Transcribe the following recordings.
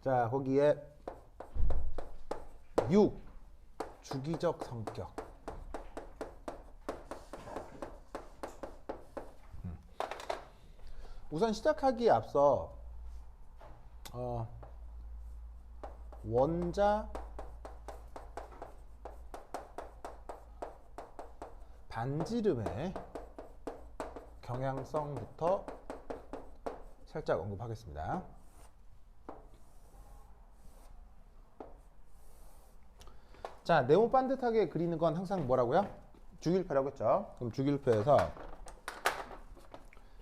자, 거기에 6. 주기적 성격. 우선 시작하기에 앞서 원자 반지름의 경향성부터 살짝 언급하겠습니다. 자, 네모 반듯하게 그리는 건 항상 뭐라고요? 주기율표라고 했죠. 그럼 주기율표에서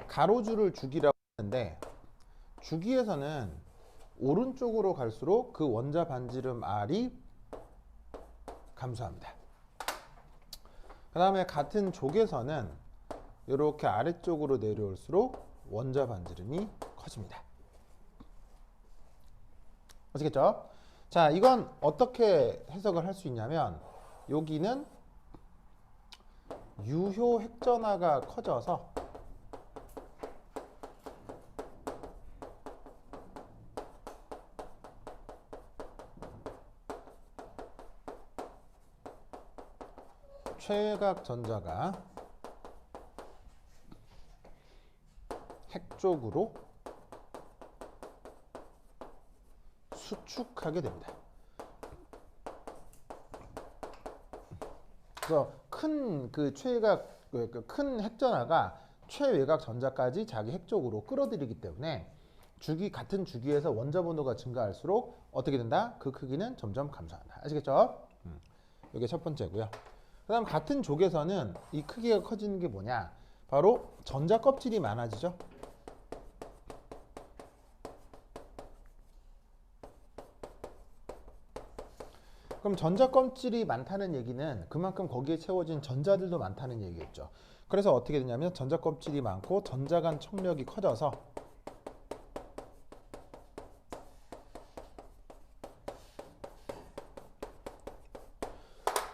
가로줄을 주기라고 하는데, 주기에서는 오른쪽으로 갈수록 그 원자 반지름 R이 감소합니다. 그 다음에 같은 족에서는 이렇게 아래쪽으로 내려올수록 원자 반지름이 커집니다. 아시겠죠? 자, 이건 어떻게 해석을 할 수 있냐면, 여기는 유효 핵전하가 커져서 최외곽 전자가 핵 쪽으로 수축하게 됩니다. 그래서 큰 그 최외곽, 큰 핵전하가 최외곽 전자까지 자기 핵 쪽으로 끌어들이기 때문에 같은 주기에서 원자 번호가 증가할수록 어떻게 된다? 그 크기는 점점 감소한다. 아시겠죠? 이게 첫 번째고요. 그 다음 같은 족에서는 이 크기가 커지는 게 뭐냐? 바로 전자 껍질이 많아지죠. 그럼 전자 껍질이 많다는 얘기는 그만큼 거기에 채워진 전자들도 많다는 얘기겠죠. 그래서 어떻게 되냐면 전자 껍질이 많고 전자 간 청력이 커져서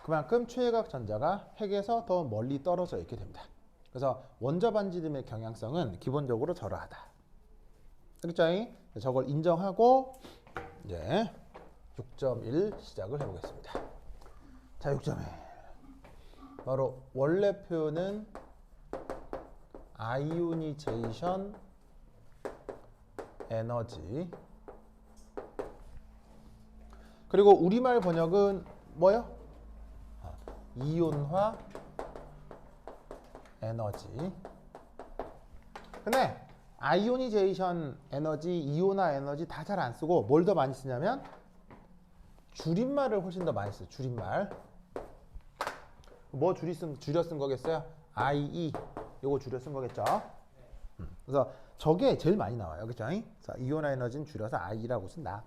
그만큼 최외곽 전자가 핵에서 더 멀리 떨어져 있게 됩니다. 그래서 원자 반지름의 경향성은 기본적으로 저러하다. 알겠죠? 저걸 인정하고 이제 6.1 시작을 해보겠습니다. 자, 6.1 바로 원래 표현은 아이오니제이션 에너지, 그리고 우리말 번역은 뭐예요? 이온화 에너지. 근데 아이오니제이션 에너지, 이온화 에너지 다 잘 안 쓰고 뭘 더 많이 쓰냐면 줄임말을 훨씬 더 많이 써요. 줄임말. 뭐 줄여 쓴 거겠어요? IE. 요거 줄여 쓴 거겠죠? 그래서 저게 제일 많이 나와요. 그죠? 그래서 이온화 에너지는 줄여서 IE라고 쓴다.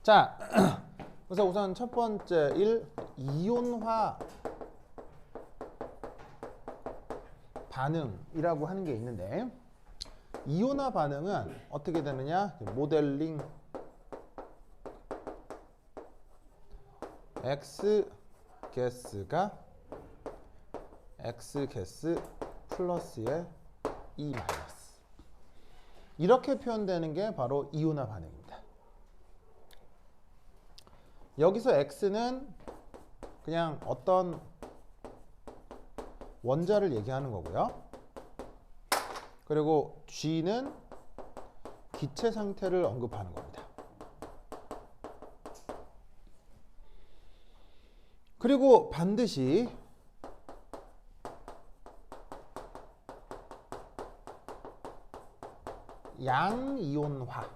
자, 그래서 우선 첫 번째 1, 이온화 반응이라고 하는 게 있는데, 이온화 반응은 어떻게 되느냐? 모델링 X 게스가 X 게스 플러스의 E 마이너스, 이렇게 표현되는 게 바로 이온화 반응입니다. 여기서 X는 그냥 어떤 원자를 얘기하는 거고요. 그리고 G는 기체 상태를 언급하는 겁니다. 그리고 반드시 양이온화,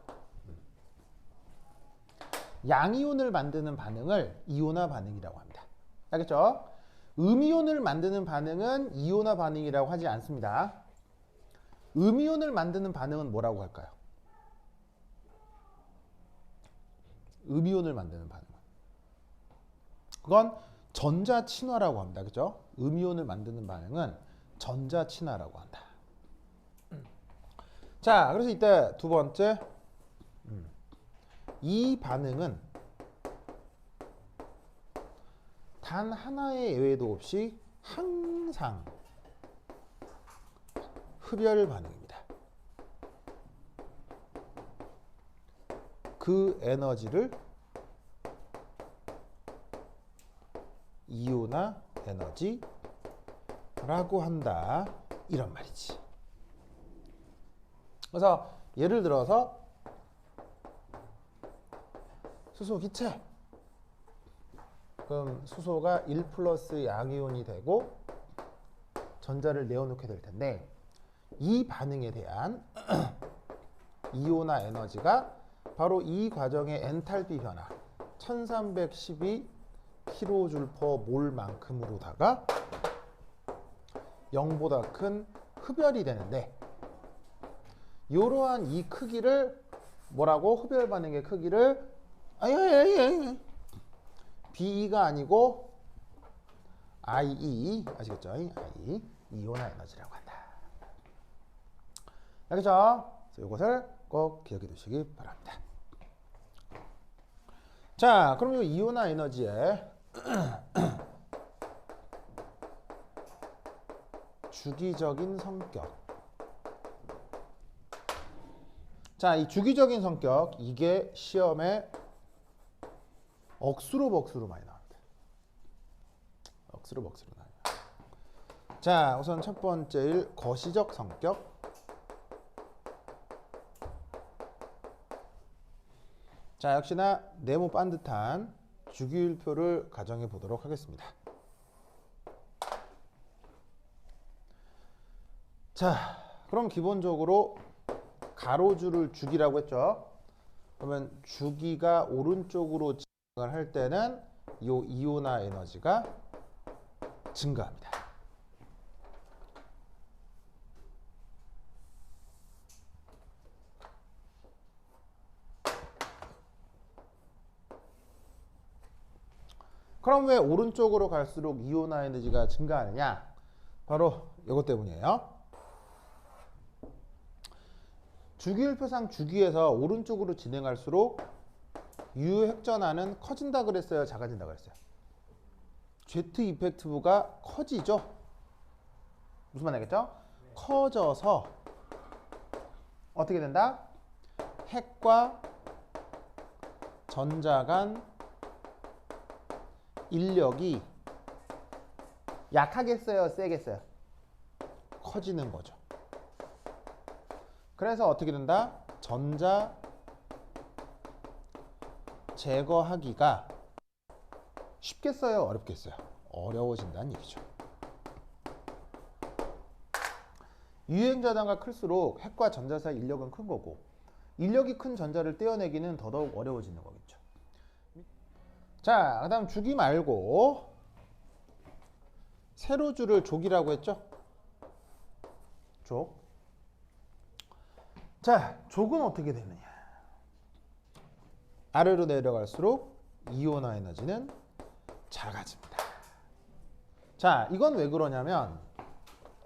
양이온을 만드는 반응을 이온화 반응이라고 합니다. 알겠죠? 음이온을 만드는 반응은 이온화 반응이라고 하지 않습니다. 음이온을 만드는 반응은 뭐라고 할까요? 음이온을 만드는 반응은 그건 전자 친화라고 합니다. 그죠? 음이온을 만드는 반응은 전자 친화라고 한다. 자, 그래서 이때 두 번째, 이 반응은 단 하나의 예외도 없이 항상 흡열 반응입니다. 그 에너지를 이온화 에너지라고 한다. 이런 말이지. 그래서 예를 들어서 수소 기체. 그럼 수소가 1 플러스 양이온이 되고 전자를 내어놓게 될 텐데 이 반응에 대한 이온화 에너지가 바로 이 과정의 엔탈피 변화 1312 kJ/몰만큼으로다가 0보다 큰 흡열이 되는데 이러한 이 크기를 뭐라고? 흡열 반응의 크기를 BE가 아니고 IE 아시겠죠? IE 이온화 에너지라고 한다. 알겠죠? 그래서 이것을 꼭 기억해 두시기 바랍니다. 자, 그럼 이 이온화 에너지의 주기적인 성격. 자, 이 주기적인 성격 이게 시험에 억수로 많이 나옵니다. 억수로 나와요. 자, 우선 첫 번째일 거시적 성격. 자, 역시나 네모 반듯한 주기율표를 가정해 보도록 하겠습니다. 자, 그럼 기본적으로 가로줄을 주기라고 했죠. 그러면 주기가 오른쪽으로 진행을 할 때는 이 이온화 에너지가 증가합니다. 그럼 왜 오른쪽으로 갈수록 이온화 에너지가 증가하느냐? 바로 이것 때문이에요. 주기율표상 주기에서 오른쪽으로 진행할수록 유핵전하는 커진다 그랬어요? 작아진다 그랬어요? Z 이펙티브가 커지죠? 무슨 말 알겠죠? 커져서 어떻게 된다? 핵과 전자 간 인력이 약하겠어요? 세겠어요? 커지는 거죠. 그래서 어떻게 된다? 전자 제거하기가 쉽겠어요? 어렵겠어요? 어려워진다는 얘기죠. 유행자단가 클수록 핵과 전자 사이 인력은 큰 거고 인력이 큰 전자를 떼어내기는 더더욱 어려워지는 거겠죠. 자, 그 다음 주기 말고 세로줄을 족이라고 했죠? 족. 자, 족은 어떻게 되느냐? 아래로 내려갈수록 이온화 에너지는 작아집니다. 자, 이건 왜 그러냐면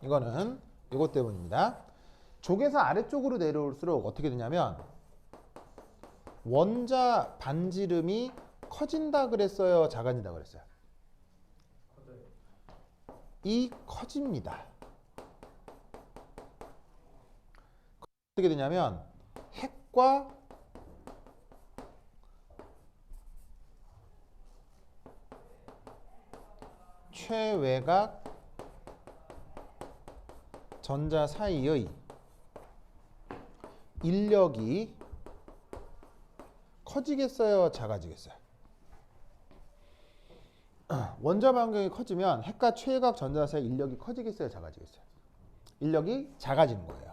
이거는 이것 때문입니다. 족에서 아래쪽으로 내려올수록 어떻게 되냐면 원자 반지름이 커진다 그랬어요? 작아진다 그랬어요? 이 커집니다. 어떻게 되냐면 핵과 최외곽 전자 사이의 인력이 커지겠어요? 작아지겠어요? 원자 반경이 커지면 핵과 최외곽 전자 사이 인력이 커지겠어요? 작아지겠어요? 인력이 작아지는 거예요.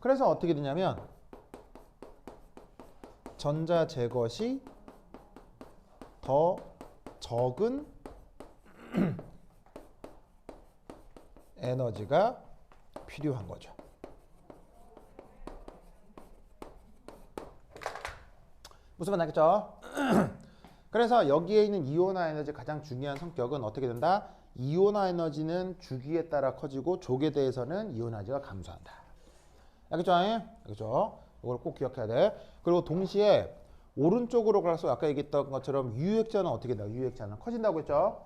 그래서 어떻게 되냐면 전자 제거 시 더 적은 에너지가 필요한 거죠. 무슨 말 나겠죠? 그래서 여기에 있는 이온화 에너지 가장 중요한 성격은 어떻게 된다? 이온화 에너지는 주기에 따라 커지고 족에 대해서는 이온화 에너지가 감소한다. 알겠죠? 알겠죠? 이걸 꼭 기억해야 돼. 그리고 동시에 오른쪽으로 갈수록 아까 얘기했던 것처럼 유액자는 어떻게 된다? 유액자는 커진다고 했죠?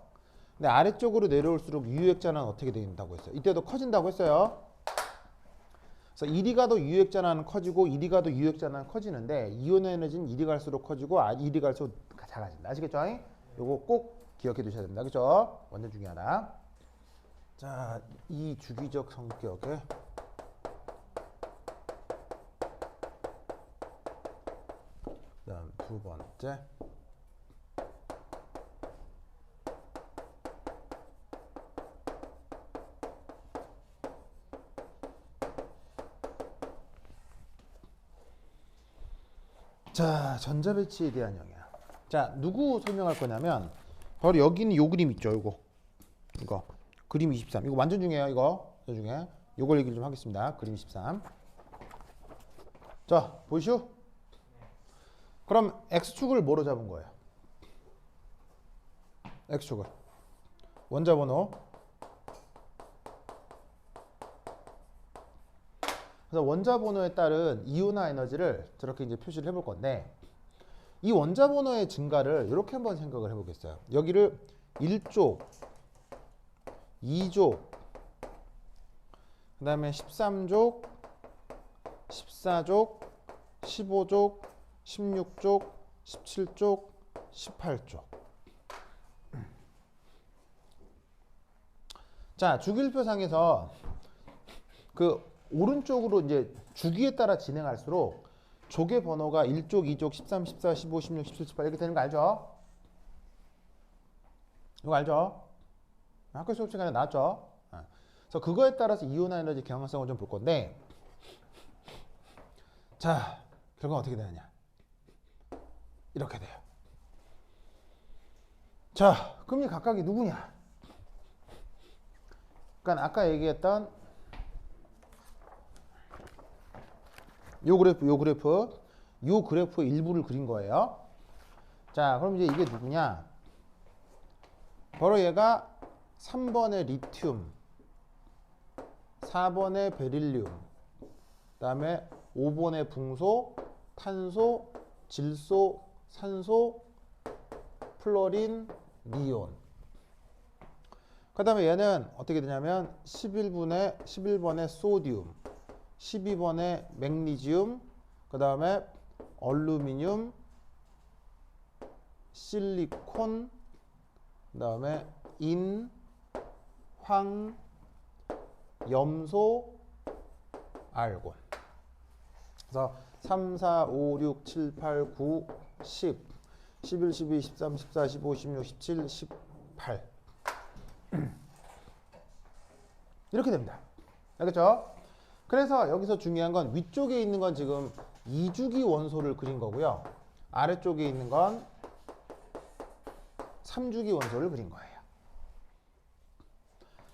근데 아래쪽으로 내려올수록 유액자는 어떻게 된다고 했어요? 이때도 커진다고 했어요. 그래서 이리 가도 유액전하는 커지고 이리 가도 유액전하는 커지는데 이온 에너지는 이리 갈수록 커지고 이리 갈수록 작아진다. 아시겠죠? 요거 꼭 기억해 두셔야 됩니다. 그죠? 완전 중요하다. 자, 이 주기적 성격의 그다음 두 번째 자, 전자배치에 대한 영향. 자, 누구 설명할 거냐면 바로 여기는 요 그림 있죠, 이거 그림 23. 이거 완전 중요해요. 이거 중에 요걸 얘기를 좀 하겠습니다. 그림 23. 자, 보이시오? 그럼 x축을 뭐로 잡은 거예요? x축을 원자번호. 그래서 원자번호에 따른 이온화 에너지를 저렇게 이제 표시를 해볼 건데 이 원자번호의 증가를 이렇게 한번 생각을 해보겠어요. 여기를 1족, 2족, 그 다음에 13족, 14족, 15족, 16족, 17족, 18족. 자, 주기율표상에서 그 오른쪽으로 이제 주기에 따라 진행할수록 족의 번호가 1족, 2족, 13, 14, 15, 16, 17, 18 이렇게 되는 거 알죠? 이거 알죠? 학교 수업 시간에 나왔죠? 그래서 그거에 따라서 이온화 에너지 경향성을 좀 볼 건데 자, 결과는 어떻게 되느냐? 이렇게 돼요. 자, 그럼 이 각각이 누구냐? 그러니까 아까 얘기했던 요 그래프 일부를 그린 거예요. 자, 그럼 이제 이게 누구냐? 바로 얘가 3번의 리튬, 4번의 베릴륨, 그다음에 5번의 붕소, 탄소, 질소, 산소, 플로린, 니온. 그다음에 얘는 어떻게 되냐면 11번의 소듐, 12번에 맥니지움, 그 다음에 얼루미늄, 실리콘, 그 다음에 인, 황, 염소, 알곤. 그래서 3, 4, 5, 6, 7, 8, 9, 10, 11, 12, 13, 14, 15, 16, 17, 18 이렇게 됩니다. 알겠죠? 그래서 여기서 중요한 건 위쪽에 있는 건 지금 2주기 원소를 그린 거고요. 아래쪽에 있는 건 3주기 원소를 그린 거예요.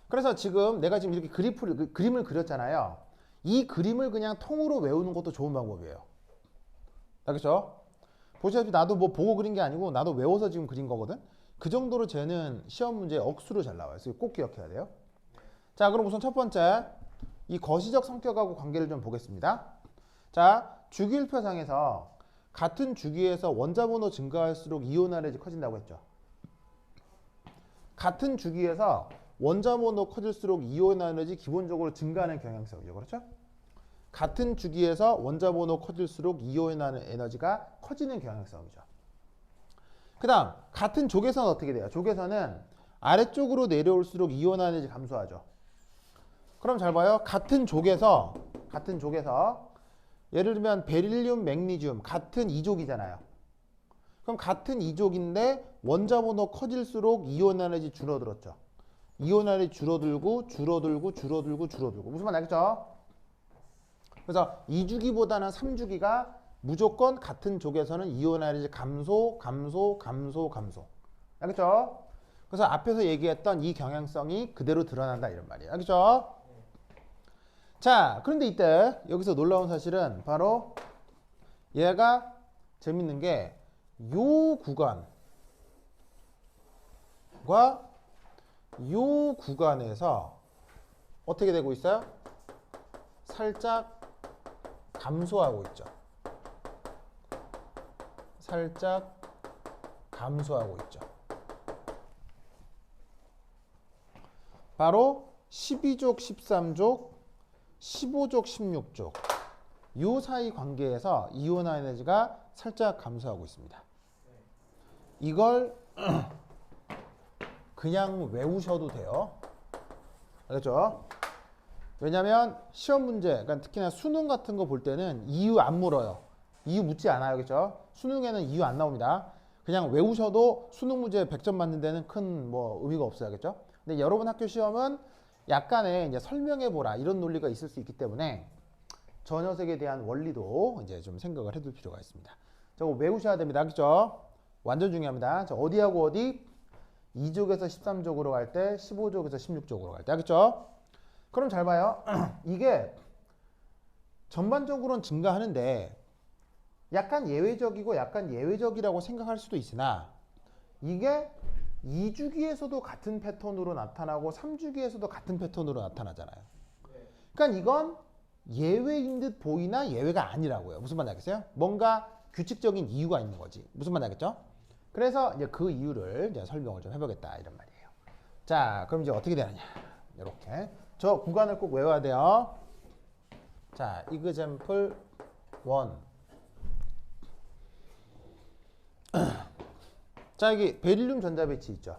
그래서 지금 내가 지금 이렇게 그림을 그렸잖아요. 이 그림을 그냥 통으로 외우는 것도 좋은 방법이에요. 알겠죠? 보시다시피 나도 뭐 보고 그린 게 아니고 나도 외워서 지금 그린 거거든. 그 정도로 쟤는 시험 문제 억수로 잘 나와요. 그래서 꼭 기억해야 돼요. 자, 그럼 우선 첫 번째 이 거시적 성격하고 관계를 좀 보겠습니다. 자, 주기율표상에서 같은 주기에서 원자번호 증가할수록 이온화력이 커진다고 했죠. 같은 주기에서 원자번호 커질수록 이온화력이 기본적으로 증가하는 경향성이죠. 그렇죠? 같은 주기에서 원자번호 커질수록 이온화 에너지가 커지는 경향성이죠. 그 다음 같은 족에서는 어떻게 돼요? 족에서는 아래쪽으로 내려올수록 이온화 에너지 감소하죠. 그럼 잘 봐요. 같은 족에서 예를 들면 베릴륨, 맥니듐 같은 이족이잖아요. 그럼 같은 이족인데 원자번호 커질수록 이온화 에너지 줄어들었죠. 이온화 에너지 줄어들고 무슨 말 알겠죠? 그래서 2주기보다는 3주기가 무조건 같은 족에서는 이온화 에너지 감소. 알겠죠? 그래서 앞에서 얘기했던 이 경향성이 그대로 드러난다 이런 말이에요. 알겠죠? 자, 그런데 이때 여기서 놀라운 사실은 바로 얘가 재밌는 게 요 구간과 요 구간에서 어떻게 되고 있어요? 살짝 감소하고 있죠. 살짝 감소하고 있죠. 바로 12족, 13족, 15족, 16족 요 사이 관계에서 이온화 에너지가 살짝 감소하고 있습니다. 이걸 그냥 외우셔도 돼요. 알겠죠? 왜냐면 시험 문제, 그러니까 특히나 수능 같은 거 볼 때는 이유 안 물어요. 이유 묻지 않아요. 그렇죠? 수능에는 이유 안 나옵니다. 그냥 외우셔도 수능 문제 100점 맞는 데는 큰 뭐 의미가 없어요. 그렇죠? 근데 여러분 학교 시험은 약간의 이제 설명해 보라 이런 논리가 있을 수 있기 때문에 저 녀석에 대한 원리도 이제 좀 생각을 해둘 필요가 있습니다. 저거 외우셔야 됩니다. 그렇죠? 완전 중요합니다. 자, 어디하고 어디? 2족에서 13족으로 갈 때, 15족에서 16족으로 갈 때. 알겠죠? 그럼 잘 봐요. 이게 전반적으로는 증가하는데 약간 예외적이고 약간 예외적이라고 생각할 수도 있으나 이게 2주기에서도 같은 패턴으로 나타나고 3주기에서도 같은 패턴으로 나타나잖아요. 그러니까 이건 예외인 듯 보이나 예외가 아니라고요. 무슨 말인지 알겠어요? 뭔가 규칙적인 이유가 있는 거지. 무슨 말인지 알겠죠? 그래서 이제 그 이유를 이제 설명을 좀 해보겠다 이런 말이에요. 자, 그럼 이제 어떻게 되느냐? 이렇게 저 구간을 꼭 외워야 돼요. 자, example 1. 자, 여기 베릴륨 전자배치 있죠.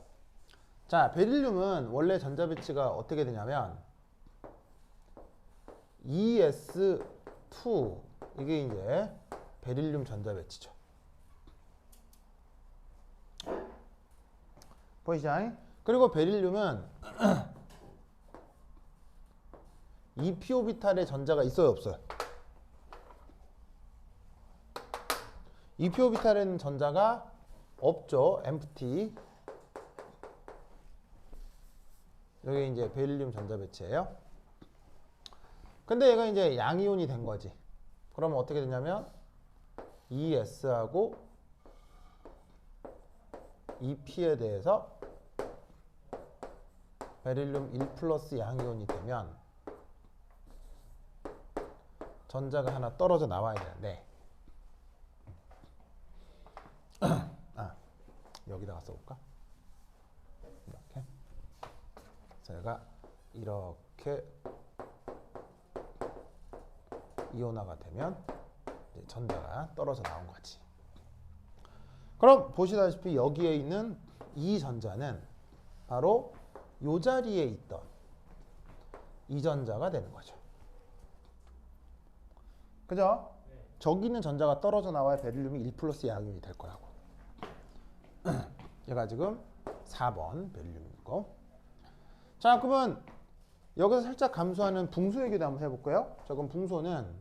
자, 베릴륨은 원래 전자배치가 어떻게 되냐면 ES2 이게 이제 베릴륨 전자배치죠. 보이시죠? 그리고 베릴륨은 2p 오비탈의 전자가 있어요, 없어요? 2p 오비탈에는 전자가 없죠. empty. 여기 이제 베릴륨 전자 배치예요. 근데 얘가 이제 양이온이 된 거지. 그러면 어떻게 되냐면 ES하고 EP에 대해서 베릴륨 1 플러스 양이온이 되면 전자가 하나 떨어져 나와야 되는데 여기다가 써볼까? 이렇게 제가 이렇게 이온화가 되면 이제 전자가 떨어져 나온 거지. 그럼 보시다시피 여기에 있는 이 전자는 바로 이 자리에 있던 이 전자가 되는 거죠. 그죠? 저기 있는 전자가 떨어져 나와야 베릴륨이 1 플러스 양이온이 될 거라고. 얘가 지금 4번 베릴륨이고. 자, 그러면 여기서 살짝 감소하는 붕소 얘기도 한번 해볼까요? 자, 그럼 붕소는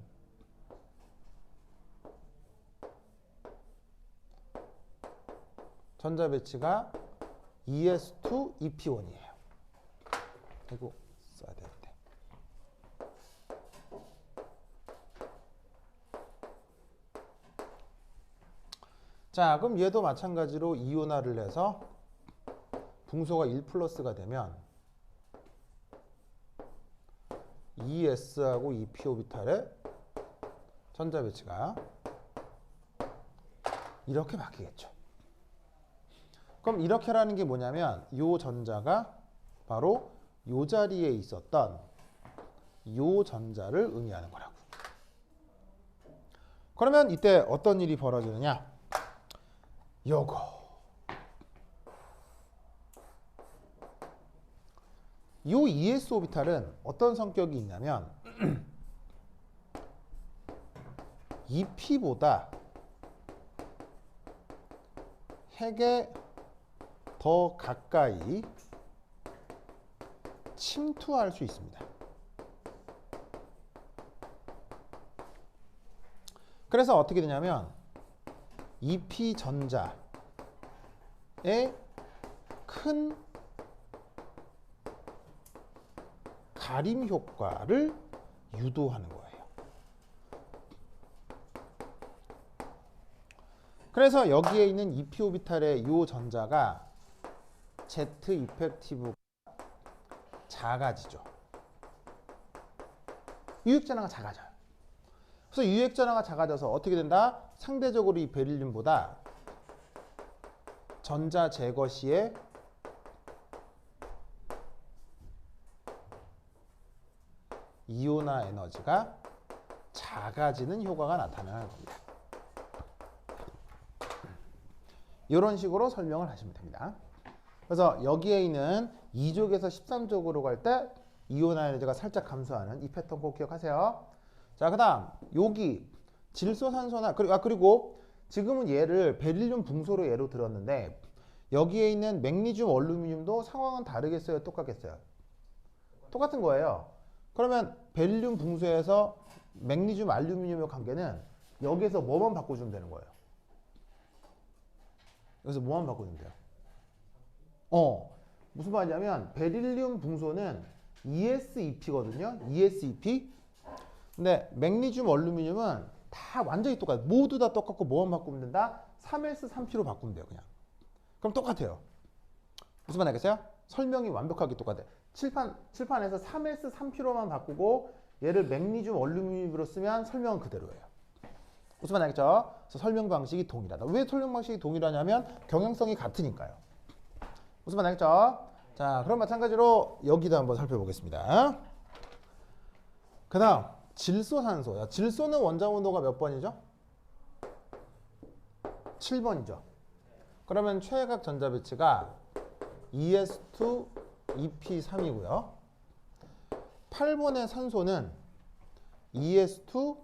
전자 배치가 ES2 EP1이에요. 이거 써야 되는데. 자, 그럼 얘도 마찬가지로 이온화를 해서 붕소가 1 플러스가 되면 ES하고 EP 오비탈의 전자 배치가 이렇게 바뀌겠죠. 그럼 이렇게라는 게 뭐냐면 이 전자가 바로 이 자리에 있었던 이 전자를 의미하는 거라고. 그러면 이때 어떤 일이 벌어지느냐? 요거. 이 ES 오비탈은 어떤 성격이 있냐면 EP보다 핵에 더 가까이 침투할 수 있습니다. 그래서 어떻게 되냐면 EP 전자의 큰 가림 효과를 유도하는 거예요. 그래서 여기에 있는 EP 오비탈의 이 전자가 Z 이펙티브가 작아지죠. 유액 전하가 작아져요. 그래서 유액 전하가 작아져서 어떻게 된다? 상대적으로 이 베릴륨보다 전자 제거 시에 이온화 에너지가 작아지는 효과가 나타나는 겁니다. 이런 식으로 설명을 하시면 됩니다. 그래서 여기에 있는 2족에서 13족으로 갈 때 이온화 에너지가 살짝 감소하는 이 패턴 꼭 기억하세요. 자, 그 다음 여기 질소, 산소나 그리고 지금은 얘를 베릴륨 붕소로 예로 들었는데 여기에 있는 맥니듐, 얼루미늄도 상황은 다르겠어요? 똑같겠어요? 똑같은 거예요. 그러면 베릴륨 붕소에서 맥니듐, 알루미늄의 관계는 여기에서 뭐만 바꿔주면 되는 거예요? 여기서 뭐만 바꿔주면 돼요? 무슨 말이냐면 베릴륨 붕소는 ESEP거든요. ESEP. 근데 맥니듐, 얼루미늄은 다 완전히 똑같아요. 모두 다 똑같고 뭐만 바꾸면 된다? 3s3p로 바꾸면 돼요. 그냥. 그럼 똑같아요. 무슨 말 알겠어요? 설명이 완벽하게 똑같아요. 칠판에서 3s3p로만 바꾸고 얘를 맥니듐, 얼루미늄으로 쓰면 설명은 그대로예요. 무슨 말 알겠죠? 그래서 설명 방식이 동일하다. 왜 설명 방식이 동일하냐면 경향성이 같으니까요. 무슨 말 알겠죠? 자, 그럼 마찬가지로 여기도 한번 살펴보겠습니다. 그 다음 질소, 산소. 질소는 원자력 온도가 몇 번이죠? 7번이죠. 그러면 최외각 전자 배치가 ES2, EP3이고요. 8번의 산소는 ES2,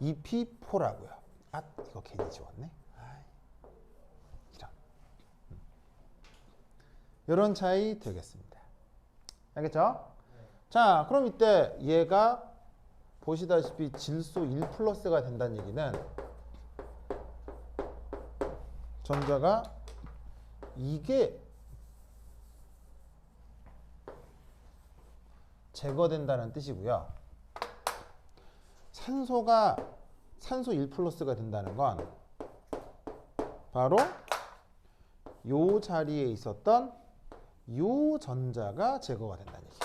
EP4라고요. 아, 이거 괜히 지웠네. 이런 차이 되겠습니다. 알겠죠? 자, 그럼 이때 얘가 보시다시피 질소 1+가 된다는 얘기는 전자가 이게 제거된다는 뜻이고요. 산소 1+가 된다는 건 바로 요 자리에 있었던 요 전자가 제거가 된다는 얘기예요.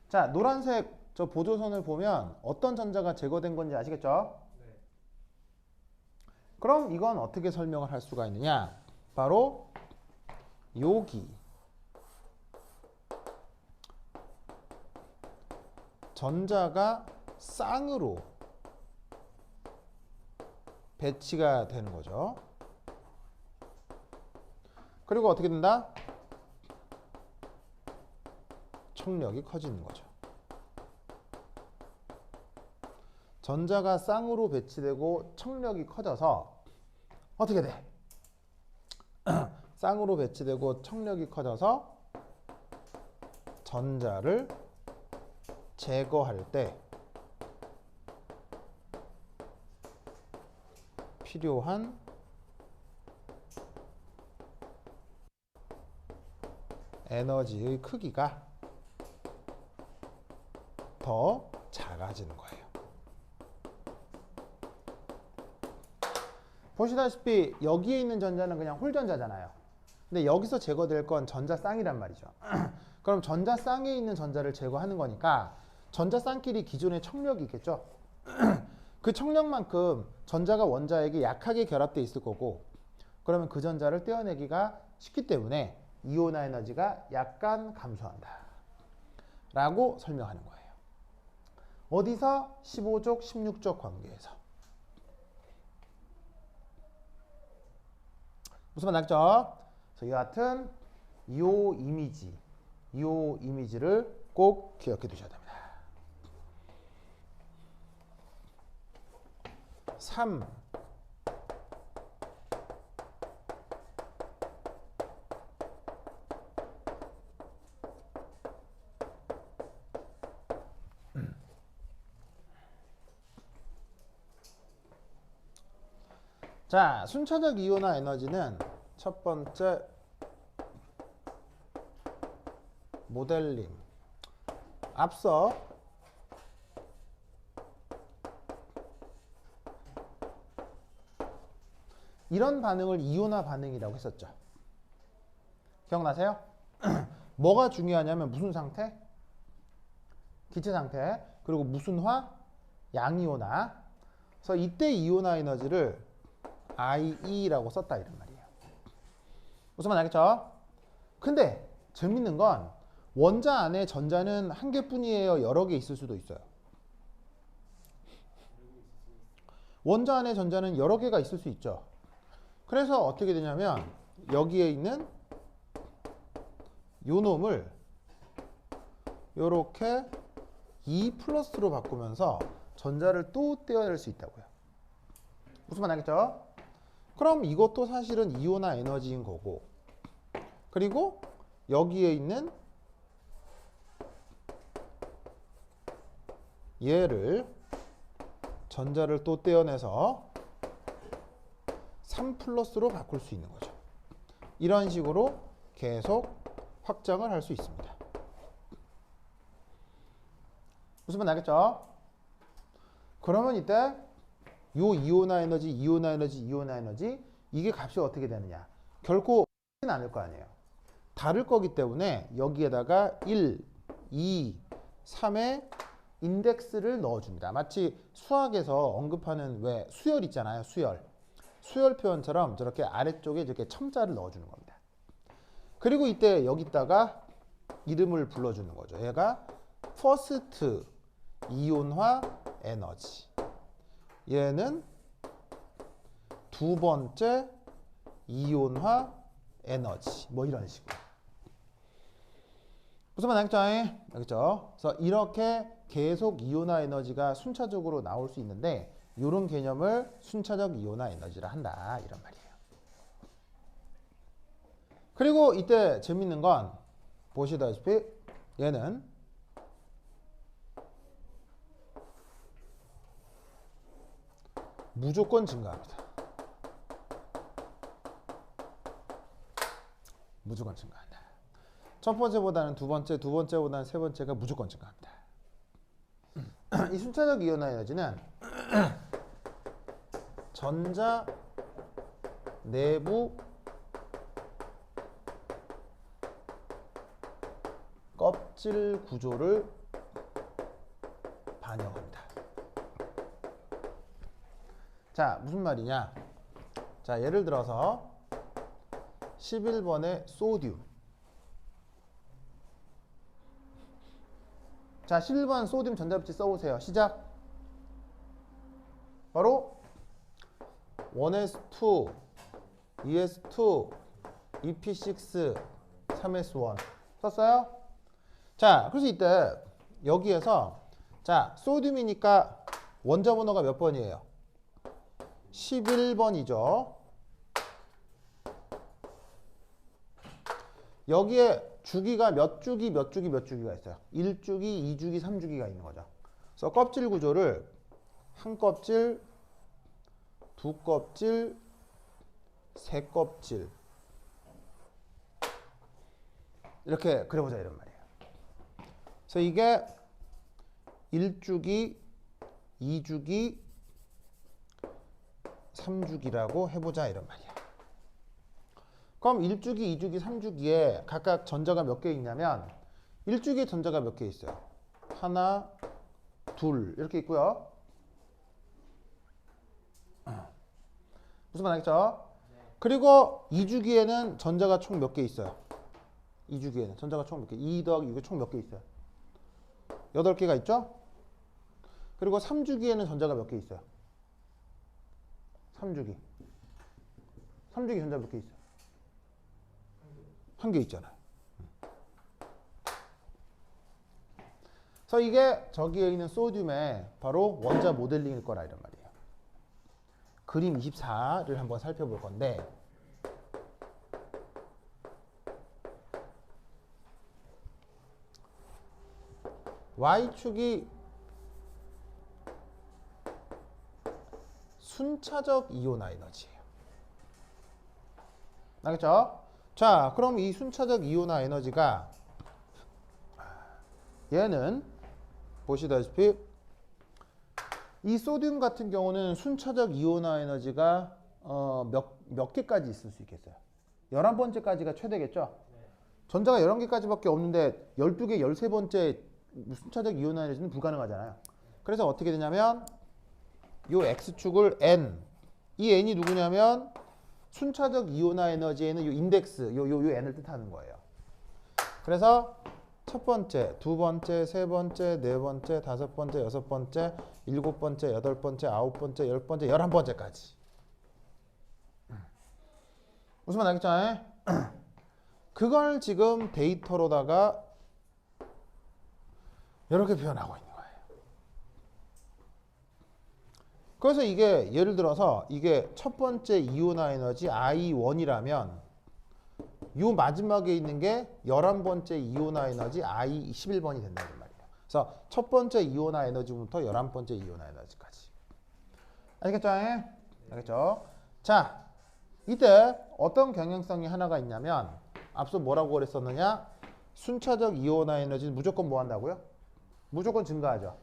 자, 노란색 저 보조선을 보면 어떤 전자가 제거된 건지 아시겠죠? 네. 그럼 이건 어떻게 설명을 할 수가 있느냐? 바로 여기 전자가 쌍으로 배치가 되는 거죠. 그리고 어떻게 된다? 척력이 커지는 거죠. 전자가 쌍으로 배치되고 척력이 커져서 어떻게 돼? 쌍으로 배치되고 척력이 커져서 전자를 제거할 때 필요한 에너지의 크기가 더 작아지는 거예요. 보시다시피 여기에 있는 전자는 그냥 홀전자잖아요. 근데 여기서 제거될 건 전자쌍이란 말이죠. 그럼 전자쌍에 있는 전자를 제거하는 거니까 전자쌍끼리 기존에 척력이 있겠죠. 그 척력만큼 전자가 원자에게 약하게 결합되어 있을 거고, 그러면 그 전자를 떼어내기가 쉽기 때문에 이온화 에너지가 약간 감소한다 라고 설명하는 거예요. 어디서? 15족, 16족 관계에서. 무슨 말 알겠죠? 그래서 여하튼 이 이미지를 꼭 기억해 두셔야 됩니다. 3. 자, 순차적 이온화 에너지는 첫 번째 모델링. 앞서 이런 반응을 이온화 반응이라고 했었죠. 기억나세요? 뭐가 중요하냐면 무슨 상태? 기체 상태. 그리고 무슨 화? 양이온화. 그래서 이때 이온화 에너지를 IE라고 썼다 이런 말이에요. 무슨 말 알겠죠? 근데 재밌는 건 원자 안에 전자는 한 개뿐이에요? 여러 개 있을 수도 있어요? 원자 안에 전자는 여러 개가 있을 수 있죠. 그래서 어떻게 되냐면 여기에 있는 요 놈을 요렇게 2 플러스로 바꾸면서 전자를 또 떼어낼 수 있다고요. 무슨 말 알겠죠? 그럼 이것도 사실은 이온화 에너지인 거고, 그리고 여기에 있는 얘를 전자를 또 떼어내서 3 플러스로 바꿀 수 있는 거죠. 이런 식으로 계속 확장을 할 수 있습니다. 무슨 말 알겠죠? 그러면 이때 요 이온화 에너지, 이온화 에너지, 이온화 에너지 이게 값이 어떻게 되느냐? 결코 같지는 않을 거 아니에요. 다를 거기 때문에 여기에다가 1, 2, 3의 인덱스를 넣어줍니다. 마치 수학에서 언급하는 왜 수열 있잖아요. 수열. 수열 표현처럼 저렇게 아래쪽에 이렇게 첨자를 넣어주는 겁니다. 그리고 이때 여기다가 이름을 불러주는 거죠. 얘가 퍼스트 이온화 에너지. 얘는 두 번째 이온화 에너지. 뭐 이런 식으로. 무슨 말 알겠죠? 알겠죠? 그래서 이렇게 계속 이온화 에너지가 순차적으로 나올 수 있는데 이런 개념을 순차적 이온화 에너지라 한다. 이런 말이에요. 그리고 이때 재밌는 건 보시다시피 얘는 무조건 증가합니다. 무조건 증가한다. 첫 번째보다는 두 번째, 두 번째보다는 세 번째가 무조건 증가합니다. 이 순차적 이온화 에너지는 전자 내부 껍질 구조를 반영합니다. 자, 무슨 말이냐? 자, 예를 들어서 11번의 소듐. 자, 11번 소듐 전자비치 써보세요. 시작. 바로 1s2, 2s2, EP6, 3s1 썼어요? 자, 그래서 이때 여기에서 자, 소듐이니까 원자 번호가 몇 번이에요? 11번이죠. 여기에 주기가 몇 주기 몇 주기 몇 주기가 있어요. 1주기, 2주기, 3주기가 있는 거죠. 그래서 껍질 구조를 한 껍질, 두 껍질, 세 껍질 이렇게 그려보자 이런 말이에요. 그래서 이게 1주기, 2주기, 3주기라고 해보자 이런 말이야. 그럼 1주기, 2주기, 3주기에 각각 전자가 몇 개 있냐면 1주기에 전자가 몇 개 있어요? 하나, 둘 이렇게 있고요. 무슨 말 알겠죠? 그리고 2주기에는 전자가 총 몇 개 있어요? 2주기에는 전자가 총 몇 개? 2 더하기 6에 총 몇 개 있어요? 8개가 있죠? 그리고 3주기에는 전자가 몇 개 있어요? 3주기. 3주기 전자 몇 개 있어요? 한 개 있잖아요. 그래서 이게 저기에 있는 소듐의 바로 원자 모델링일 거라 이런 말이에요. 그림 24를 한번 살펴볼 건데 Y축이 순차적 이온화 에너지예요. 알겠죠? 자, 그럼 이 순차적 이온화 에너지가 얘는 보시다시피 이 소듐 같은 경우는 순차적 이온화 에너지가 몇 개까지 있을 수 있겠어요? 11번째까지가 최대겠죠? 전자가 11개까지밖에 없는데 12개, 13번째 순차적 이온화 에너지는 불가능하잖아요. 그래서 어떻게 되냐면 요 X축을 N, 이 N이 누구냐면 순차적 이온화 에너지에는 요 인덱스, 요 N을 뜻하는 거예요. 그래서 첫 번째, 두 번째, 세 번째, 네 번째, 다섯 번째, 여섯 번째, 일곱 번째, 여덟 번째, 아홉 번째, 열 번째, 11번째까지. 무슨 말 알겠죠? 그걸 지금 데이터로다가 이렇게 표현하고 있는 거예요. 그래서 이게 예를 들어서 이게 첫 번째 이온화 에너지 I1이라면 요 마지막에 있는 게 11번째 이온화 에너지 I11번이 된다는 말이에요. 그래서 첫 번째 이온화 에너지부터 11번째 이온화 에너지까지. 알겠죠? 알겠죠? 자, 이때 어떤 경향성이 하나가 있냐면 앞서 뭐라고 그랬었느냐? 순차적 이온화 에너지는 무조건 뭐 한다고요? 무조건 증가하죠.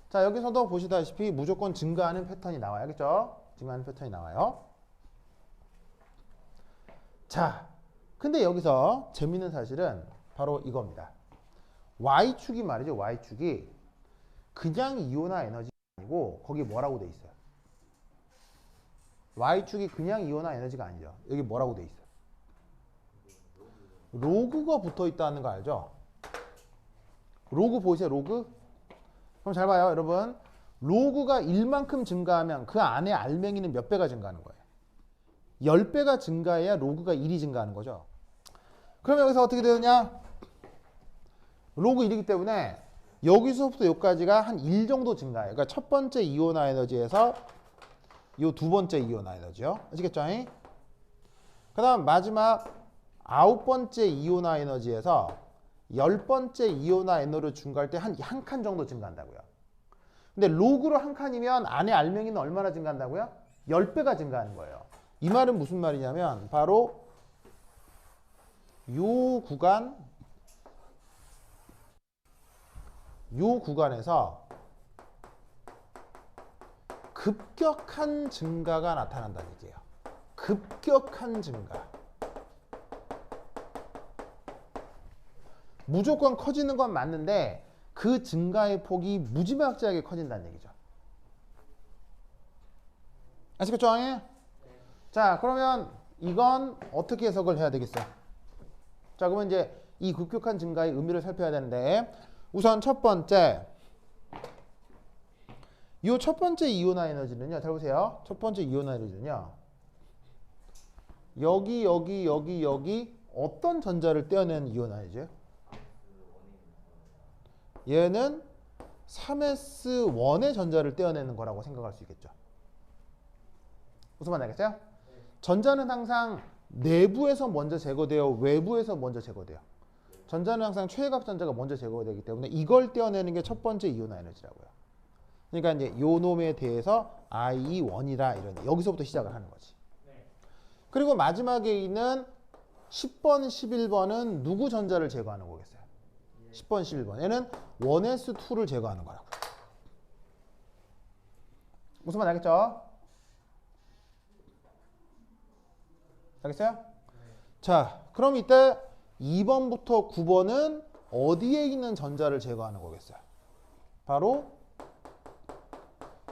자, 여기서도 보시다시피 무조건 증가하는 패턴이 나와요. 알겠죠? 증가하는 패턴이 나와요. 자, 근데 여기서 재밌는 사실은 바로 이겁니다. Y축이 말이죠. Y축이 그냥 이온화 에너지가 아니고 거기 뭐라고 돼 있어요? Y축이 그냥 이온화 에너지가 아니죠. 여기 뭐라고 돼 있어요? 로그가 붙어 있다는 거 알죠? 로그 보이세요? 로그? 그럼 잘 봐요, 여러분. 로그가 1만큼 증가하면 그 안에 알맹이는 몇 배가 증가하는 거예요? 10배가 증가해야 로그가 1이 증가하는 거죠. 그럼 여기서 어떻게 되느냐? 로그 1이기 때문에 여기서부터 여기까지가 한 1 정도 증가해요. 그러니까 첫 번째 이온화 에너지에서 요 두 번째 이온화 에너지요. 아시겠죠? 그 다음 마지막 9번째 이온화 에너지에서 10번째 이온화 에너지를 증가할 때 한 칸 정도 증가한다고요. 근데 로그로 한 칸이면 안에 알맹이는 얼마나 증가한다고요? 10배가 증가하는 거예요. 이 말은 무슨 말이냐면 바로 요 구간에서 급격한 증가가 나타난다는 얘기예요. 급격한 증가. 무조건 커지는 건 맞는데 그 증가의 폭이 무지막지하게 커진다는 얘기죠. 아시겠죠? 자, 그러면 이건 어떻게 해석을 해야 되겠어요? 자, 그러면 이제 이 급격한 증가의 의미를 살펴야 되는데 우선 첫 번째 이 첫 번째 이온화 에너지는요. 잘 보세요. 첫 번째 이온화 에너지는요. 여기 어떤 전자를 떼어내는 이온화 에너지예요? 얘는 3s1의 전자를 떼어내는 거라고 생각할 수 있겠죠. 무슨 말인지 알겠어요? 전자는 항상 내부에서 먼저 제거돼요? 외부에서 먼저 제거돼요? 전자는 항상 최외각 전자가 먼저 제거되기 때문에 이걸 떼어내는 게 첫 번째 이온화 에너지라고요. 그러니까 이제 요 놈에 대해서 I1이라 이런 여기서부터 시작을 하는 거지. 그리고 마지막에 있는 10번, 11번은 누구 전자를 제거하는 거겠어요? 10번, 11번. 얘는 1s2를 제거하는 거라고요. 무슨 말 알겠죠? 알겠어요? 자, 그럼 이때 2번부터 9번은 어디에 있는 전자를 제거하는 거겠어요? 바로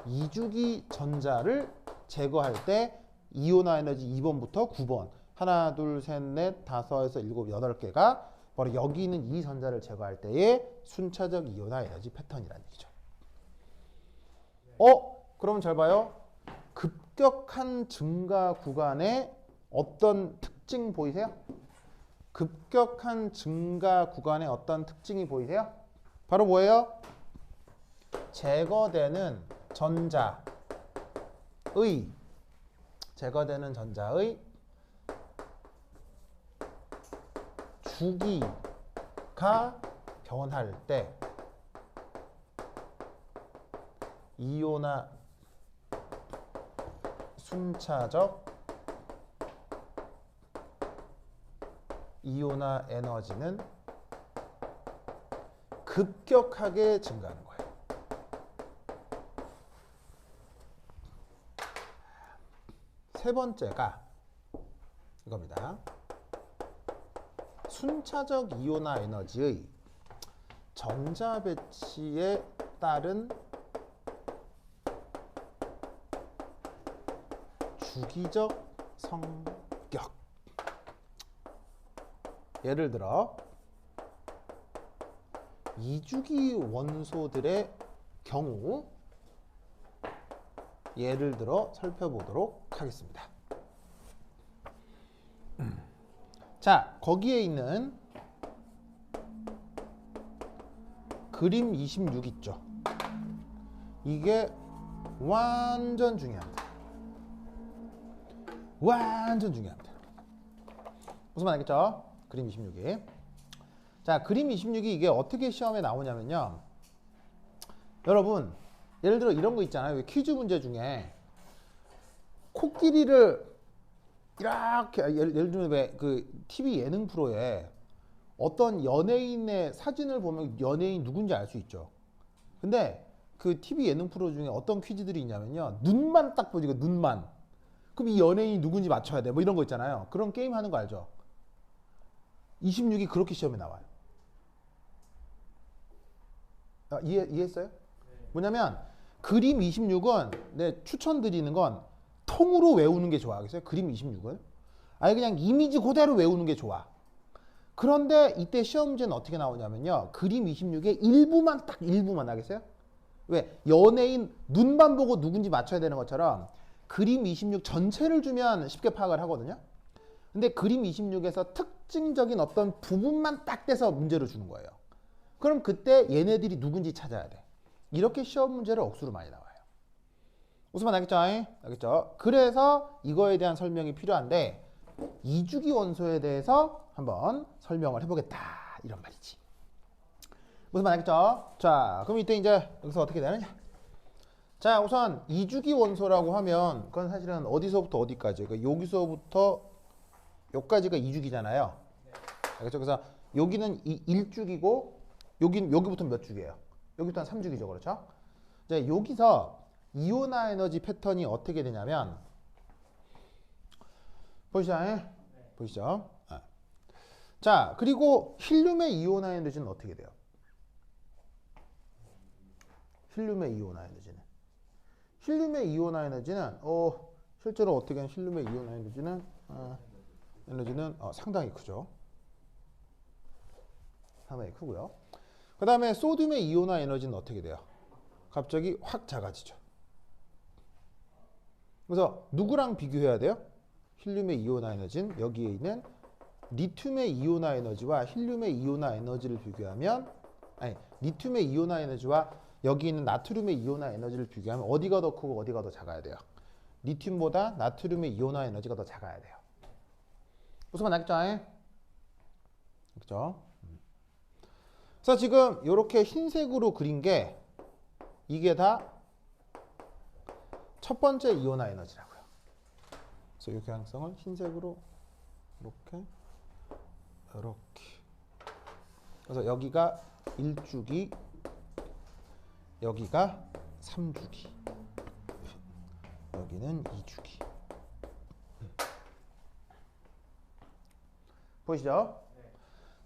2주기 전자를 제거할 때 이온화 에너지 2번부터 9번 하나, 둘, 셋, 넷, 다섯에서 일곱, 8개가 바로 여기 있는 이 전자를 제거할 때의 순차적 이온화 에너지 패턴이라는 얘기죠. 그럼 잘 봐요. 급격한 증가 구간에 어떤 특징 보이세요? 급격한 증가 구간에 어떤 특징이 보이세요? 바로 뭐예요? 제거되는 전자의 주기가 변할 때 이온화 순차적 이온화 에너지는 급격하게 증가하는 거예요. 세 번째가 이겁니다. 순차적 이온화 에너지의 정자 배치에 따른 주기적 성격. 예를 들어 2주기 원소들의 경우 예를 들어 살펴보도록 하겠습니다. 자, 거기에 있는 그림 26 있죠. 이게 완전 중요합니다. 완전 중요합니다. 무슨 말 알겠죠? 그림 26이. 자, 그림 26이 이게 어떻게 시험에 나오냐면요. 여러분, 예를 들어 이런 거 있잖아요. 퀴즈 문제 중에 코끼리를 이렇게 예를 들면 왜 그 TV 예능 프로에 어떤 연예인의 사진을 보면 연예인 누군지 알 수 있죠. 근데 그 TV 예능 프로 중에 어떤 퀴즈들이 있냐면요. 눈만 딱 보지, 눈만. 그럼 이 연예인이 누군지 맞춰야 돼. 뭐 이런 거 있잖아요. 그런 게임 하는 거 알죠? 26이 그렇게 시험에 나와요. 아, 이해했어요? 뭐냐면 그림 26은 내 추천드리는 건 통으로 외우는 게 좋아. 알겠어요? 그림 26은. 아예 그냥 이미지 그대로 외우는 게 좋아. 그런데 이때 시험 문제는 어떻게 나오냐면요. 그림 26의 일부만 딱 일부만 하겠어요? 왜? 연예인 눈만 보고 누군지 맞춰야 되는 것처럼 그림 26 전체를 주면 쉽게 파악을 하거든요. 근데 그림 26에서 특징적인 어떤 부분만 딱 떼서 문제로 주는 거예요. 그럼 그때 얘네들이 누군지 찾아야 돼. 이렇게 시험 문제를 억수로 많이 나와요. 무슨 말 알겠죠? 알겠죠? 그래서 이거에 대한 설명이 필요한데 2주기 원소에 대해서 한번 설명을 해보겠다. 이런 말이지. 무슨 말 알겠죠? 자, 그럼 이때 이제 여기서 어떻게 되느냐? 자, 우선 2주기 원소라고 하면 그건 사실은 어디서부터 어디까지? 그러니까 여기서부터 여기까지가 2주기잖아요. 알겠죠? 그래서 여기는 1주기고 여기부터 몇 주기예요? 여기부터는 3주기죠. 그렇죠? 이제 여기서 이온화 에너지 패턴이 어떻게 되냐면 보시죠. 보시죠. 자, 그리고 힐륨의 이온화 에너지는 어떻게 돼요? 힐륨의 이온화 에너지는 실제로 어떻게 하면 힐륨의 이온화 에너지는 상당히 크죠. 상당히 크고요. 그 다음에 소듐의 이온화 에너지는 어떻게 돼요? 갑자기 확 작아지죠. 그래서 누구랑 비교해야 돼요? 힐륨의 이온화 에너지는 여기에 있는 리튬의 이온화 에너지와 힐륨의 이온화 에너지를 비교하면, 리튬의 이온화 에너지와 여기 있는 나트륨의 이온화 에너지를 비교하면 어디가 더 크고 어디가 더 작아야 돼요? 리튬보다 나트륨의 이온화 에너지가 더 작아야 돼요. 무슨 말 알겠죠? 그렇죠? 그래서 지금 이렇게 흰색으로 그린 게 이게 다 첫 번째 이온화 에너지라고요. 그래서 이 경향성을 흰색으로 이렇게. 그래서 여기가 1주기, 여기가 3주기, 여기는 2주기. 보이시죠?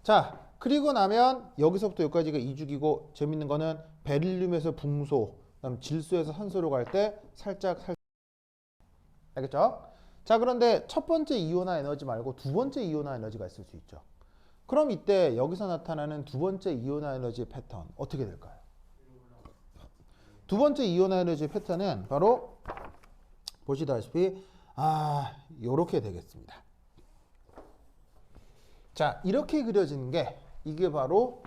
자, 그리고 나면 여기서부터 여기까지가 2주기고 재밌는 거는 베릴륨에서 붕소, 그다음 질소에서 산소로 갈 때 살짝 알겠죠? 자, 그런데 첫 번째 이온화 에너지 말고 두 번째 이온화 에너지가 있을 수 있죠. 그럼 이때 여기서 나타나는 두 번째 이온화 에너지 패턴 어떻게 될까요? 두 번째 이온화 에너지 패턴은 바로 보시다시피 요렇게 되겠습니다. 자, 이렇게 그려지는 게 이게 바로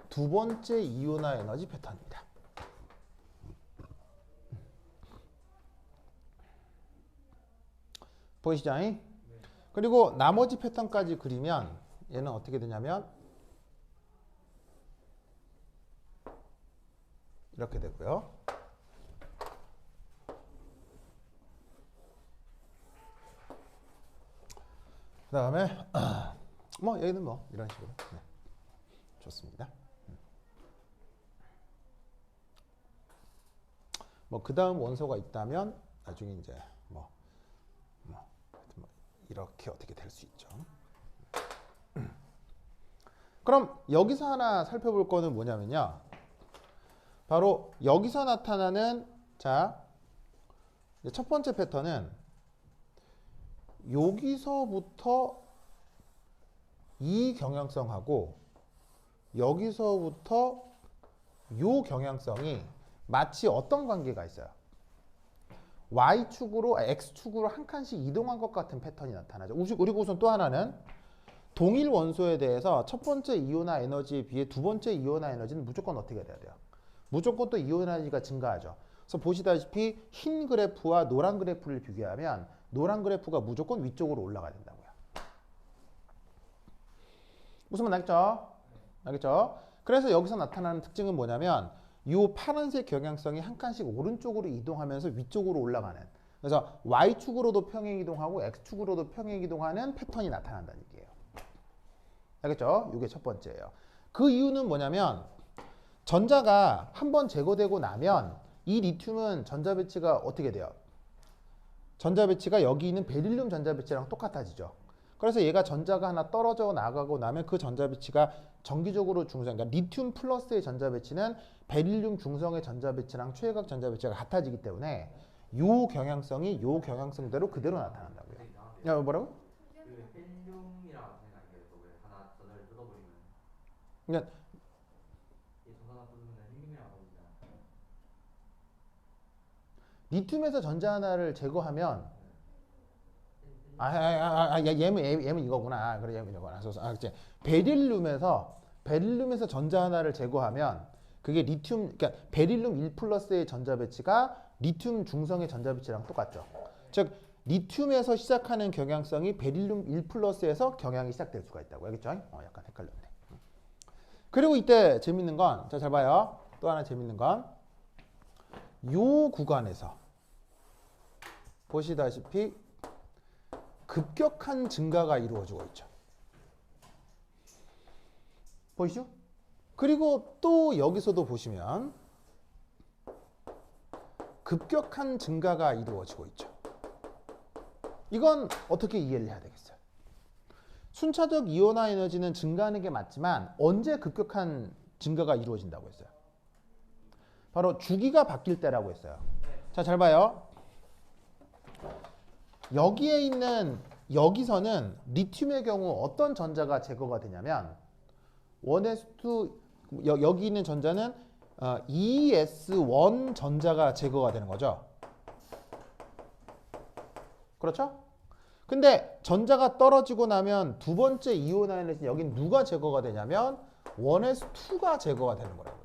두 번째 이온화 에너지 패턴입니다. 보이시죠? 그리고 나머지 패턴까지 그리면 얘는 어떻게 되냐면 이렇게 되고요. 그 다음에 얘는 이런 식으로. 네. 좋습니다. 그 다음 원소가 있다면 나중에 이제 이렇게 어떻게 될 수 있죠. 그럼 여기서 하나 살펴볼 거는 뭐냐면요. 바로 여기서 나타나는 자, 첫 번째 패턴은 여기서부터 이 경향성하고 여기서부터 요 경향성이 마치 어떤 관계가 있어요? Y축으로, X축으로 한 칸씩 이동한 것 같은 패턴이 나타나죠. 그리고 우선 또 하나는 동일 원소에 대해서 첫 번째 이온화 에너지에 비해 두 번째 이온화 에너지는 무조건 어떻게 돼야 돼요? 무조건 또 이온화 에너지가 증가하죠. 그래서 보시다시피 흰 그래프와 노란 그래프를 비교하면 노란 그래프가 무조건 위쪽으로 올라가야 된다고요. 무슨 말 알겠죠? 알겠죠? 그래서 여기서 나타나는 특징은 뭐냐면 이 파란색 경향성이 한 칸씩 오른쪽으로 이동하면서 위쪽으로 올라가는, 그래서 Y축으로도 평행 이동하고 X축으로도 평행 이동하는 패턴이 나타난다는 얘기예요. 알겠죠? 이게 첫 번째예요. 그 이유는 뭐냐면 전자가 한번 제거되고 나면 이 리튬은 전자 배치가 어떻게 돼요? 전자 배치가 여기 있는 베릴륨 전자 배치랑 똑같아지죠. 그래서 얘가 전자가 하나 떨어져 나가고 나면 그 전자 배치가 정기적으로 중성, 그러니까 리튬 플러스의 전자 배치는 베릴륨 중성의 전자 배치랑 최외각 전자 배치가 같아지기 때문에 요 경향성이 요 경향성대로 그대로 나타난다고요. 야, 뭐라고? 그 헬륨이랑 생각해요. 왜 하나 전자를 뜯어버리면 그러니까 이 전자 하나 뜯으면 헬륨이랑 나오잖아. 리튬에서 전자 하나를 제거하면 얘는 이거구나. 그래, 얘는 이거구나. 그치. 베릴륨에서 전자 하나를 제거하면 그게 리튬, 그러니까 베릴륨 1 플러스의 전자 배치가 리튬 중성의 전자 배치랑 똑같죠. 즉 리튬에서 시작하는 경향성이 베릴륨 1 플러스에서 경향이 시작될 수가 있다고. 알겠죠? 약간 헷갈렸네. 그리고 이때 재밌는 건, 자, 잘 봐요. 또 하나 재밌는 건 요 구간에서 보시다시피 급격한 증가가 이루어지고 있죠. 보이시죠? 그리고 또 여기서도 보시면 급격한 증가가 이루어지고 있죠. 이건 어떻게 이해를 해야 되겠어요? 순차적 이온화 에너지는 증가하는 게 맞지만 언제 급격한 증가가 이루어진다고 했어요? 바로 주기가 바뀔 때라고 했어요. 자, 잘 봐요. 여기에 있는, 여기서는 리튬의 경우 어떤 전자가 제거가 되냐면 1s2, 여기 있는 전자는 ES1 전자가 제거가 되는 거죠. 그렇죠? 근데 전자가 떨어지고 나면 두 번째 이온화 에너지, 여긴 누가 제거가 되냐면 1s2가 제거가 되는 거라고요.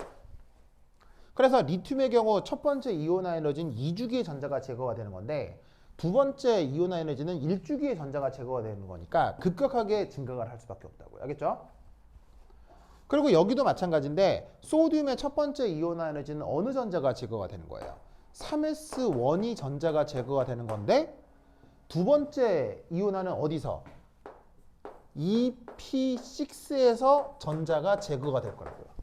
그래서 리튬의 경우 첫 번째 이온화 에너지는 2주기의 전자가 제거가 되는 건데 두 번째 이온화 에너지는 1주기의 전자가 제거가 되는 거니까 급격하게 증가를 할 수밖에 없다고요. 알겠죠? 그리고 여기도 마찬가지인데 소듐의 첫 번째 이온화 에너지는 어느 전자가 제거가 되는 거예요? 3s1이 전자가 제거가 되는 건데 두 번째 이온화는 어디서? EP6에서 전자가 제거가 될 거라고요.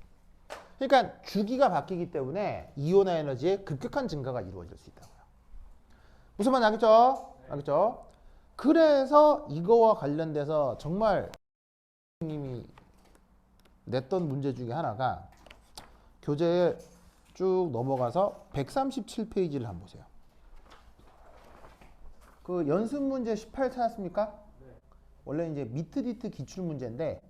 그러니까 주기가 바뀌기 때문에 이온화 에너지의 급격한 증가가 이루어질 수 있다고요. 무슨 말인지 알겠죠? 알겠죠? 그래서 이거와 관련돼서 정말 님이 냈던 문제 중에 하나가 교재에 쭉 넘어가서 137페이지를 한번 보세요. 그 연습 문제 18 찾았습니까? 네. 원래 이제 미트디트 기출 문제인데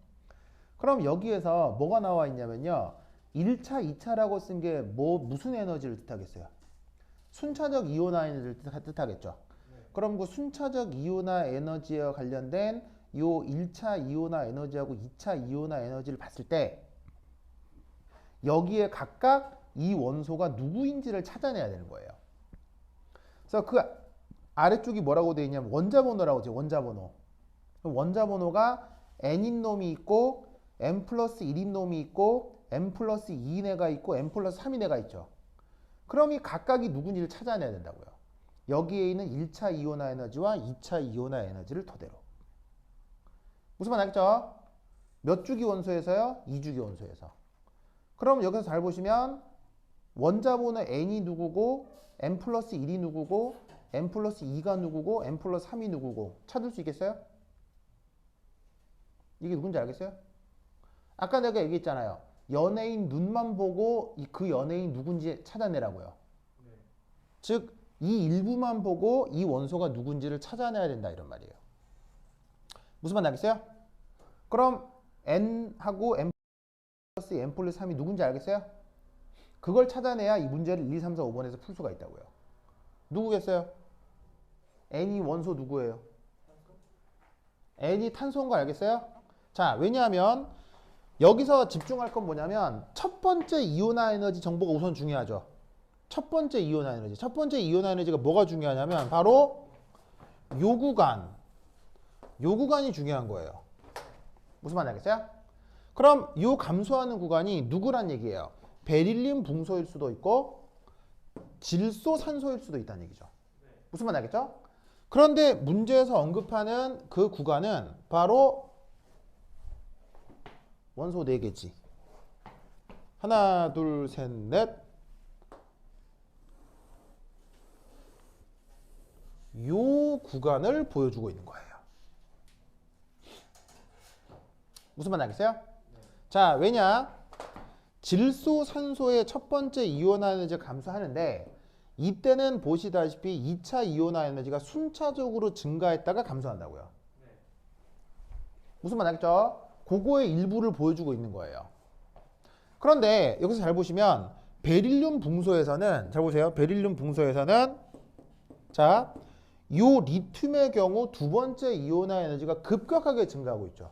그럼 여기에서 뭐가 나와 있냐면요. 1차, 2차라고 쓴 게 무슨 에너지를 뜻하겠어요? 순차적 이온화 에너지를 뜻하겠죠. 네. 그럼 그 순차적 이온화 에너지와 관련된 요 1차 이온화 에너지하고 2차 이온화 에너지를 봤을 때 여기에 각각 이 원소가 누구인지를 찾아내야 되는 거예요. 그래서 그 아래쪽이 뭐라고 되어 있냐면 원자번호라고 하죠. 원자번호. 원자번호가 n인 놈이 있고 n 플러스 1인 놈이 있고 n 플러스 2인 애가 있고 n 플러스 3인 애가 있죠. 그럼 이 각각이 누군지를 찾아내야 된다고요. 여기에 있는 1차 이온화 에너지와 2차 이온화 에너지를 토대로. 무슨 말 알겠죠? 몇 주기 원소에서요? 2주기 원소에서. 그럼 여기서 잘 보시면 원자번호 n이 누구고 n 플러스 1이 누구고 n 플러스 2가 누구고 n 플러스 3이 누구고 찾을 수 있겠어요? 이게 누군지 알겠어요? 아까 내가 얘기했잖아요. 연예인 눈만 보고 그 연예인 누군지 찾아내라고요. 네. 즉, 이 일부만 보고 이 원소가 누군지를 찾아내야 된다 이런 말이에요. 무슨 말 알겠어요? 그럼 n하고 n 플러스 n 플러스 3이 누군지 알겠어요? 그걸 찾아내야 이 문제를 1, 2, 3, 4, 5번에서 풀 수가 있다고요. 누구겠어요? n이 원소 누구예요? n이 탄소인 거 알겠어요? 자, 왜냐하면 여기서 집중할 건 뭐냐면 첫 번째 이온화 에너지 정보가 우선 중요하죠. 첫 번째 이온화 에너지. 첫 번째 이온화 에너지가 뭐가 중요하냐면 바로 요 구간. 요 구간이 중요한 거예요. 무슨 말인지 알겠어요? 그럼 요 감소하는 구간이 누구란 얘기예요? 베릴륨 붕소일 수도 있고 질소 산소일 수도 있다는 얘기죠. 무슨 말인지 알겠죠? 그런데 문제에서 언급하는 그 구간은 바로 원소 4개지. 하나, 둘, 셋, 넷. 요 구간을 보여주고 있는 거예요. 무슨 말인지 알겠어요? 자, 왜냐? 질소, 산소의 첫 번째 이온화 에너지가 감소하는데 이때는 보시다시피 2차 이온화 에너지가 순차적으로 증가했다가 감소한다고요. 무슨 말인지 알겠죠? 그거의 일부를 보여주고 있는 거예요. 그런데 여기서 잘 보시면 베릴륨 붕소에서는 잘 보세요. 베릴륨 붕소에서는 자, 요 리튬의 경우 두 번째 이온화 에너지가 급격하게 증가하고 있죠.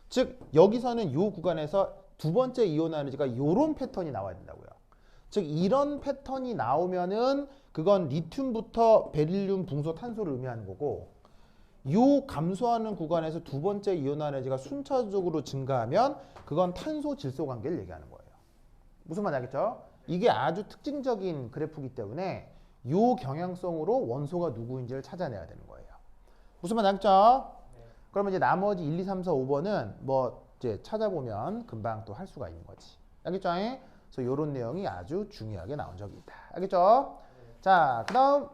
즉 여기서는 요 구간에서 두 번째 이온화 에너지가 요런 패턴이 나와야 된다고요. 즉 이런 패턴이 나오면은 그건 리튬부터 베릴륨 붕소 탄소를 의미하는 거고 요 감소하는 구간에서 두 번째 이온화 에너지가 순차적으로 증가하면 그건 탄소 질소 관계를 얘기하는 거예요. 무슨 말인지 알겠죠? 이게 아주 특징적인 그래프이기 때문에 요 경향성으로 원소가 누구인지를 찾아내야 되는 거예요. 무슨 말인지 알겠죠? 그러면 이제 나머지 1, 2, 3, 4, 5번은 뭐 이제 찾아보면 금방 또 할 수가 있는 거지. 알겠죠? 그래서 이런 내용이 아주 중요하게 나온 적이 있다. 알겠죠? 자, 그다음